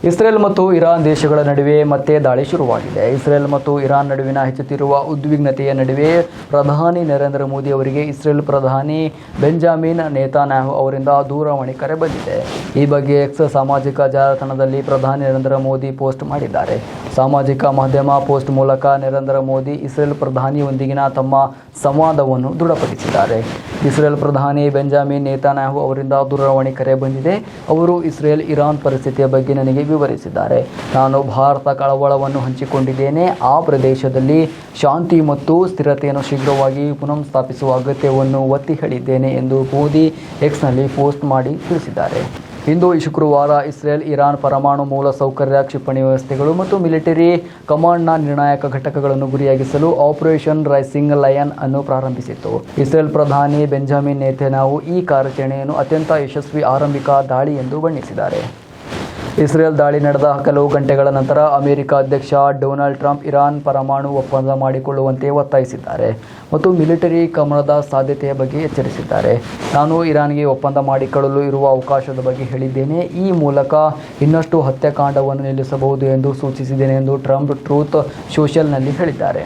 Israel ಮತ್ತು Iran ದೇಶಗಳ ನಡುವೆ ಮತ್ತೆ ದಾಳಿ ಶುರುವಾಗಿದೆ. ಇಸ್ರೇಲ್ ಮತ್ತು ಇರಾನ್ ನಡುವಿನ ಹೆಚ್ಚುತ್ತಿರುವ ಉದ್ವಿಗ್ನತೆಯ ನಡುವೆ ಪ್ರಧಾನಿ ನರೇಂದ್ರ ಮೋದಿ ಅವರಿಗೆ ಇಸ್ರೇಲ್ ಪ್ರಧಾನಿ ಬೆಂಜಮಿನ್ ನೇತಾನ್ಯಾಹು ಅವರಿಂದ ದೂರವಾಣಿ ಕರೆ ಬಂದಿದೆ. ಈ ಬಗ್ಗೆ ಎಕ್ಸ್ ಸಾಮಾಜಿಕ ಜಾಲತಾಣದಲ್ಲಿ ಪ್ರಧಾನಿ ನರೇಂದ್ರ ಮೋದಿ ಪೋಸ್ಟ್ ಮಾಡಿದ್ದಾರೆ. ಸಾಮಾಜಿಕ ಮಾಧ್ಯಮ ಪೋಸ್ಟ್ ಮೂಲಕ ನರೇಂದ್ರ ಮೋದಿ ಇಸ್ರೇಲ್ ಪ್ರಧಾನಿಯೊಂದಿಗಿನ ತಮ್ಮ ಸಂವಾದವನ್ನು ದೃಢಪಡಿಸಿದ್ದಾರೆ. ಇಸ್ರೇಲ್ ಪ್ರಧಾನಿ ಬೆಂಜಮಿನ್ ನೇತಾನ್ಯಾಹು ಅವರಿಂದ ದೂರವಾಣಿ ಕರೆ ಬಂದಿದೆ. ಅವರು ಇಸ್ರೇಲ್ ಇರಾನ್ ಪರಿಸ್ಥಿತಿಯ ಬಗ್ಗೆ ನನಗೆ ವಿವರಿಸಿದ್ದಾರೆ. ನಾನು ಭಾರತ ಕಳವಳವನ್ನು ಹಂಚಿಕೊಂಡಿದ್ದೇನೆ. ಆ ಪ್ರದೇಶದಲ್ಲಿ ಶಾಂತಿ ಮತ್ತು ಸ್ಥಿರತೆಯನ್ನು ಶೀಘ್ರವಾಗಿ ಪುನಃಸ್ಥಾಪಿಸುವ ಅಗತ್ಯವನ್ನು ಒತ್ತಿ ಹೇಳಿದ್ದೇನೆ ಎಂದು ಮೋದಿ ಎಕ್ಸ್ನಲ್ಲಿ ಪೋಸ್ಟ್ ಮಾಡಿ ತಿಳಿಸಿದ್ದಾರೆ. ಇಂದು ಶುಕ್ರವಾರ ಇಸ್ರೇಲ್ ಇರಾನ್ ಪರಮಾಣು ಮೂಲಸೌಕರ್ಯ, ಕ್ಷಿಪಣಿ ವ್ಯವಸ್ಥೆಗಳು ಮತ್ತು ಮಿಲಿಟರಿ ಕಮಾಂಡ್ನ ನಿರ್ಣಾಯಕ ಘಟಕಗಳನ್ನು ಗುರಿಯಾಗಿಸಲು ಆಪರೇಷನ್ ರೈಸಿಂಗ್ ಲಯನ್ ಅನ್ನು ಪ್ರಾರಂಭಿಸಿತು. ಇಸ್ರೇಲ್ ಪ್ರಧಾನಿ ಬೆಂಜಮಿನ್ ನೇತಾನ್ಯಾಹು ಈ ಕಾರ್ಯಾಚರಣೆಯನ್ನು ಅತ್ಯಂತ ಯಶಸ್ವಿ ಆರಂಭಿಕ ದಾಳಿ ಎಂದು ಬಣ್ಣಿಸಿದ್ದಾರೆ. ಇಸ್ರೇಲ್ ದಾಳಿ ನಡೆದ ಕೆಲವು ಗಂಟೆಗಳ ನಂತರ ಅಮೆರಿಕ ಅಧ್ಯಕ್ಷ ಡೊನಾಲ್ಡ್ ಟ್ರಂಪ್ ಇರಾನ್ ಪರಮಾಣು ಒಪ್ಪಂದ ಮಾಡಿಕೊಳ್ಳುವಂತೆ ಒತ್ತಾಯಿಸಿದ್ದಾರೆ ಮತ್ತು ಮಿಲಿಟರಿ ಕಮನದ ಸಾಧ್ಯತೆಯ ಬಗ್ಗೆ ಎಚ್ಚರಿಸಿದ್ದಾರೆ. ನಾನು ಇರಾನ್ಗೆ ಒಪ್ಪಂದ ಮಾಡಿಕೊಳ್ಳಲು ಇರುವ ಅವಕಾಶದ ಬಗ್ಗೆ ಹೇಳಿದ್ದೇನೆ. ಈ ಮೂಲಕ ಇನ್ನಷ್ಟು ಹತ್ಯಾಕಾಂಡವನ್ನು ನಿಲ್ಲಿಸಬಹುದು ಎಂದು ಸೂಚಿಸಿದ್ದೇನೆ ಎಂದು ಟ್ರಂಪ್ ಟ್ರೂತ್ ಸೋಷಿಯಲ್ನಲ್ಲಿ ಹೇಳಿದ್ದಾರೆ.